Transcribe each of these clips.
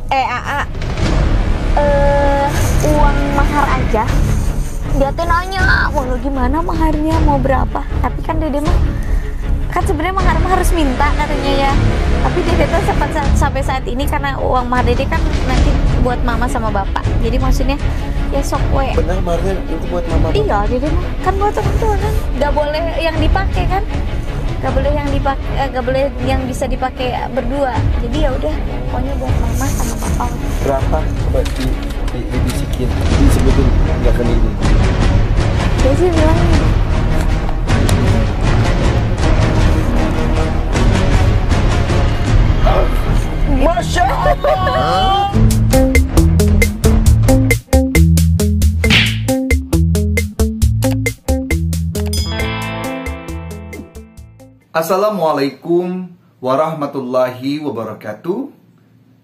AA, uang mahar aja. Dia teh nanya, mau gimana maharnya, mau berapa? Tapi kan Dede mah, kan sebenarnya mahar mah harus minta katanya ya. Tapi Dede tuh sampai saat ini karena uang mahar Dede kan nanti buat mama sama bapak. Jadi maksudnya ya sok we. Benar maharnya itu buat mama. Iya, Dede mah kan buat orang kan. Gak boleh yang dipakai kan? Gak boleh yang dipakai, gak boleh yang bisa dipakai berdua. Jadi ya udah, pokoknya buat mama sama papa. Berapa? Coba dibisikin, disebutin nggak ke ini. Dia sih bilang Masya Allah. Assalamualaikum warahmatullahi wabarakatuh.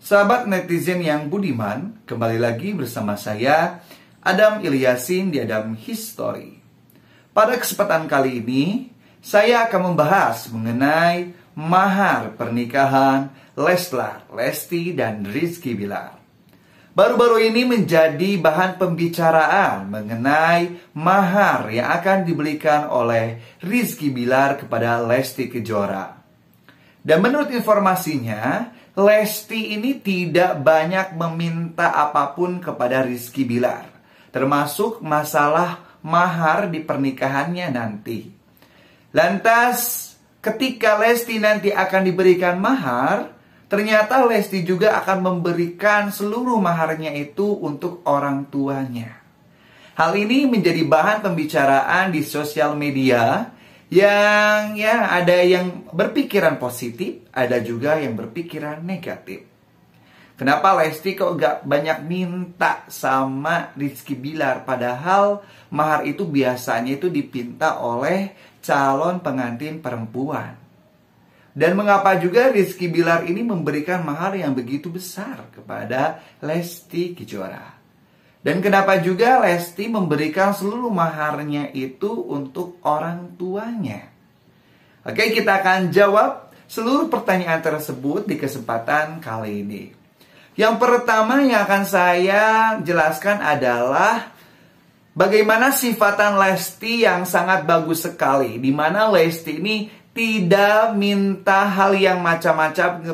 Sahabat netizen yang budiman, kembali lagi bersama saya Adam Ilyasin di Adam History. Pada kesempatan kali ini saya akan membahas mengenai mahar pernikahan Leslar, Lesti, dan Rizky Bilar. Baru-baru ini menjadi bahan pembicaraan mengenai mahar yang akan diberikan oleh Rizky Bilar kepada Lesti Kejora. Dan menurut informasinya, Lesti ini tidak banyak meminta apapun kepada Rizky Bilar, termasuk masalah mahar di pernikahannya nanti. Lantas, ketika Lesti nanti akan diberikan mahar, ternyata Lesti juga akan memberikan seluruh maharnya itu untuk orang tuanya. Hal ini menjadi bahan pembicaraan di sosial media yang ada yang berpikiran positif, ada juga yang berpikiran negatif. Kenapa Lesti kok gak banyak minta sama Rizky Bilar, padahal mahar itu biasanya itu dipinta oleh calon pengantin perempuan. Dan mengapa juga Rizky Bilar ini memberikan mahar yang begitu besar kepada Lesti Kejora? Dan kenapa juga Lesti memberikan seluruh maharnya itu untuk orang tuanya? Oke, kita akan jawab seluruh pertanyaan tersebut di kesempatan kali ini. Yang pertama yang akan saya jelaskan adalah bagaimana sifatan Lesti yang sangat bagus sekali, di mana Lesti ini tidak minta hal yang macam-macam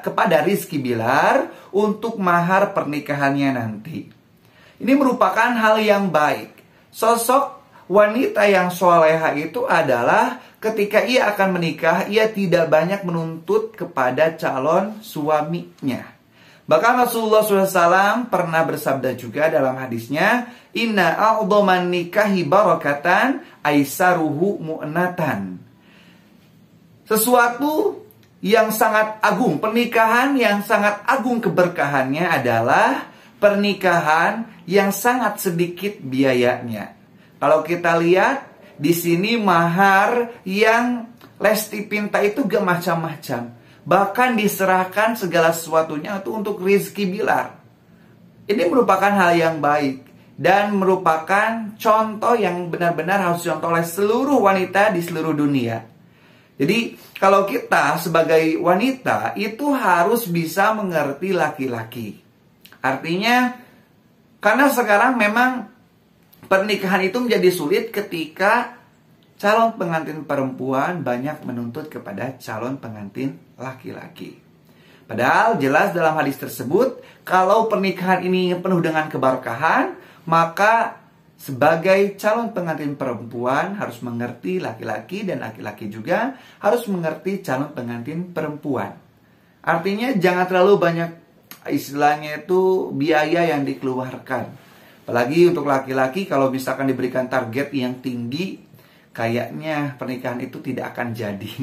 kepada Rizky Bilar untuk mahar pernikahannya nanti. Ini merupakan hal yang baik. Sosok wanita yang soleha itu adalah ketika ia akan menikah, ia tidak banyak menuntut kepada calon suaminya. Bahkan Rasulullah SAW pernah bersabda juga dalam hadisnya, Inna a'dhaman nikahi barakatan aisaruhu mu'natan. Sesuatu yang sangat agung, pernikahan yang sangat agung keberkahannya adalah pernikahan yang sangat sedikit biayanya. Kalau kita lihat di sini mahar yang Lesti pinta itu gak macam-macam. Bahkan diserahkan segala sesuatunya itu untuk Rizky Bilar. Ini merupakan hal yang baik dan merupakan contoh yang benar-benar harus dicontoh oleh seluruh wanita di seluruh dunia. Jadi kalau kita sebagai wanita itu harus bisa mengerti laki-laki. Artinya karena sekarang memang pernikahan itu menjadi sulit ketika calon pengantin perempuan banyak menuntut kepada calon pengantin laki-laki. Padahal jelas dalam hadis tersebut, kalau pernikahan ini penuh dengan keberkahan, maka sebagai calon pengantin perempuan harus mengerti laki-laki dan laki-laki juga harus mengerti calon pengantin perempuan. Artinya jangan terlalu banyak istilahnya itu biaya yang dikeluarkan. Apalagi untuk laki-laki kalau misalkan diberikan target yang tinggi, kayaknya pernikahan itu tidak akan jadi.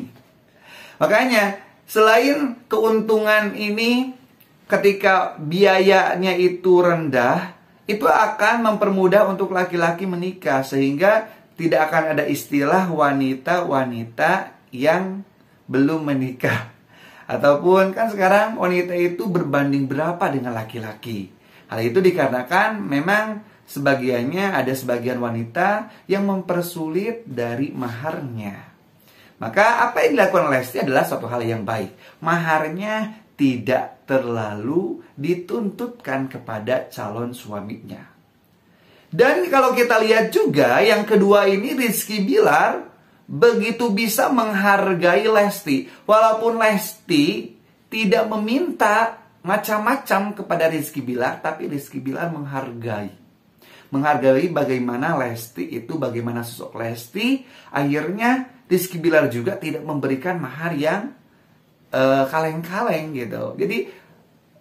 Makanya selain keuntungan ini ketika biayanya itu rendah, itu akan mempermudah untuk laki-laki menikah. Sehingga tidak akan ada istilah wanita-wanita yang belum menikah. Ataupun kan sekarang wanita itu berbanding berapa dengan laki-laki. Hal itu dikarenakan memang sebagiannya ada sebagian wanita yang mempersulit dari maharnya. Maka apa yang dilakukan Lesti adalah suatu hal yang baik. Maharnya tidak terlalu dituntutkan kepada calon suaminya. Dan kalau kita lihat juga yang kedua ini, Rizky Bilar begitu bisa menghargai Lesti. Walaupun Lesti tidak meminta macam-macam kepada Rizky Bilar, tapi Rizky Bilar menghargai bagaimana Lesti itu, bagaimana sosok Lesti. Akhirnya Rizky Bilar juga tidak memberikan mahar yang kaleng-kaleng gitu. Jadi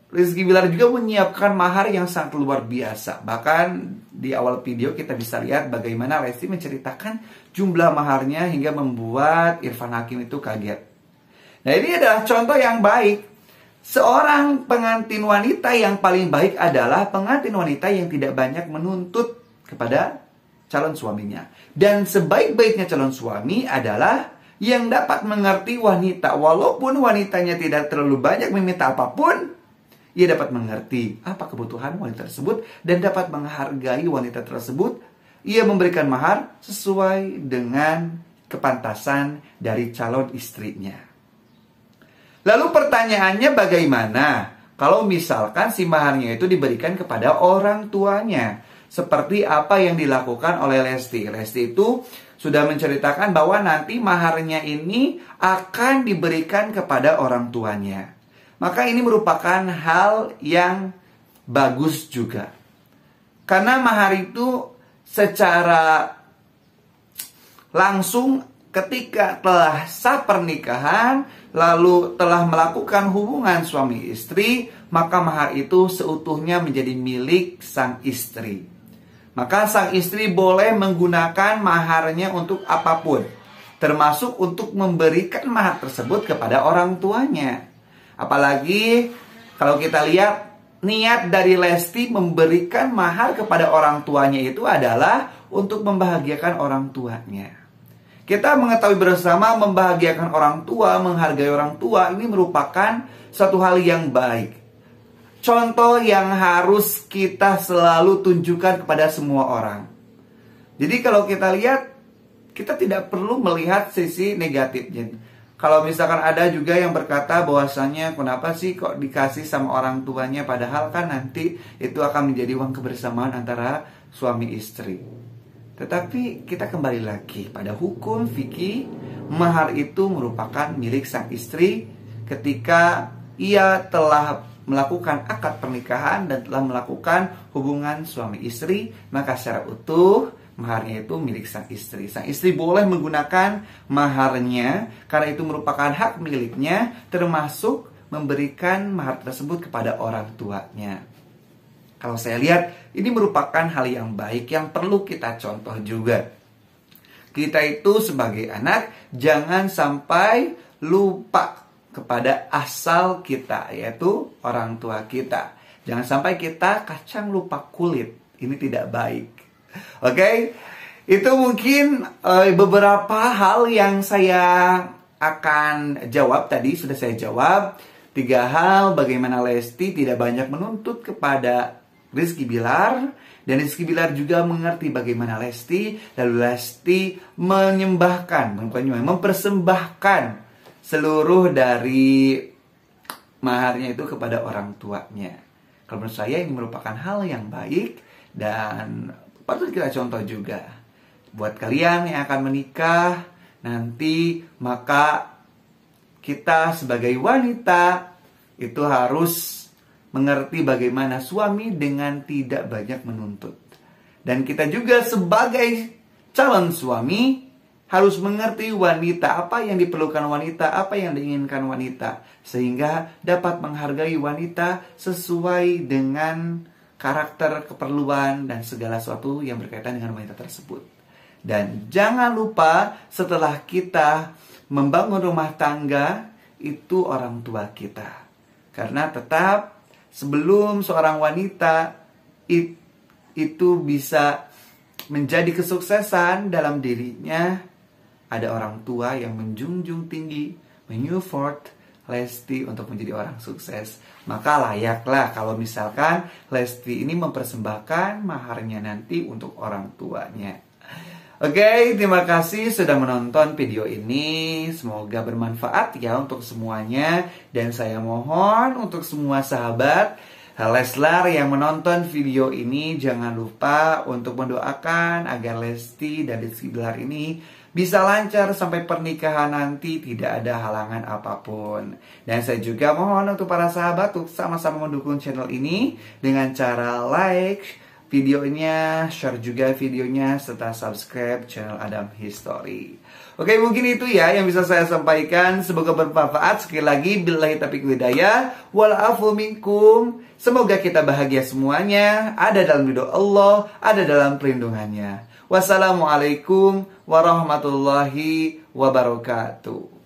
Rizky Bilar juga menyiapkan mahar yang sangat luar biasa. Bahkan di awal video kita bisa lihat bagaimana Lesti menceritakan jumlah maharnya hingga membuat Irfan Hakim itu kaget. Nah, ini adalah contoh yang baik. Seorang pengantin wanita yang paling baik adalah pengantin wanita yang tidak banyak menuntut kepada calon suaminya. Dan sebaik-baiknya calon suami adalah yang dapat mengerti wanita. Walaupun wanitanya tidak terlalu banyak meminta apapun, ia dapat mengerti apa kebutuhan wanita tersebut dan dapat menghargai wanita tersebut. Ia memberikan mahar sesuai dengan kepantasan dari calon istrinya. Lalu pertanyaannya, bagaimana kalau misalkan si maharnya itu diberikan kepada orang tuanya? Seperti apa yang dilakukan oleh Lesti. Lesti itu sudah menceritakan bahwa nanti maharnya ini akan diberikan kepada orang tuanya. Maka ini merupakan hal yang bagus juga. Karena mahar itu secara langsung ketika telah sah pernikahan, lalu telah melakukan hubungan suami istri, maka mahar itu seutuhnya menjadi milik sang istri. Maka sang istri boleh menggunakan maharnya untuk apapun, termasuk untuk memberikan mahar tersebut kepada orang tuanya. Apalagi kalau kita lihat niat dari Lesti memberikan mahar kepada orang tuanya itu adalah untuk membahagiakan orang tuanya. Kita mengetahui bersama membahagiakan orang tua, menghargai orang tua ini merupakan suatu hal yang baik. Contoh yang harus kita selalu tunjukkan kepada semua orang. Jadi kalau kita lihat, kita tidak perlu melihat sisi negatifnya. Kalau misalkan ada juga yang berkata bahwasanya kenapa sih kok dikasih sama orang tuanya, padahal kan nanti itu akan menjadi uang kebersamaan antara suami istri. Tetapi kita kembali lagi pada hukum fikih, mahar itu merupakan milik sang istri ketika ia telah melakukan akad pernikahan dan telah melakukan hubungan suami istri, maka secara utuh maharnya itu milik sang istri. Sang istri boleh menggunakan maharnya karena itu merupakan hak miliknya, termasuk memberikan mahar tersebut kepada orang tuanya. Kalau saya lihat, ini merupakan hal yang baik yang perlu kita contoh juga. Kita itu sebagai anak jangan sampai lupa kepada asal kita, yaitu orang tua kita. Jangan sampai kita kacang lupa kulit. Ini tidak baik. Oke? Itu mungkin beberapa hal yang saya akan jawab tadi. Sudah saya jawab 3 hal bagaimana Lesti tidak banyak menuntut kepada Rizky Bilar, dan Rizky Bilar juga mengerti bagaimana Lesti, lalu Lesti mempersembahkan seluruh dari maharnya itu kepada orang tuanya. Kalau menurut saya ini merupakan hal yang baik dan patut kita contoh juga. Buat kalian yang akan menikah nanti, maka kita sebagai wanita itu harus mengerti bagaimana suami dengan tidak banyak menuntut. Dan kita juga sebagai calon suami harus mengerti wanita, apa yang diperlukan wanita, apa yang diinginkan wanita, sehingga dapat menghargai wanita sesuai dengan karakter, keperluan, dan segala sesuatu yang berkaitan dengan wanita tersebut. Dan jangan lupa setelah kita membangun rumah tangga, itu orang tua kita. Karena tetap sebelum seorang wanita itu bisa menjadi kesuksesan dalam dirinya, ada orang tua yang menjunjung tinggi, menyupport Lesti untuk menjadi orang sukses. Maka layaklah kalau misalkan Lesti ini mempersembahkan maharnya nanti untuk orang tuanya. Oke, terima kasih sudah menonton video ini. Semoga bermanfaat ya untuk semuanya. Dan saya mohon untuk semua sahabat Leslar yang menonton video ini, jangan lupa untuk mendoakan agar Lesti dan Rizky Bilar ini bisa lancar sampai pernikahan nanti, tidak ada halangan apapun. Dan saya juga mohon untuk para sahabat untuk sama-sama mendukung channel ini dengan cara like videonya, share juga videonya, serta subscribe channel Adam History. Oke, mungkin itu ya yang bisa saya sampaikan. Semoga bermanfaat. Sekali lagi, billahi taufiq hidayah, wal afu minkum. Semoga kita bahagia semuanya, ada dalam ridho Allah, ada dalam perlindungannya. Wassalamualaikum warahmatullahi wabarakatuh.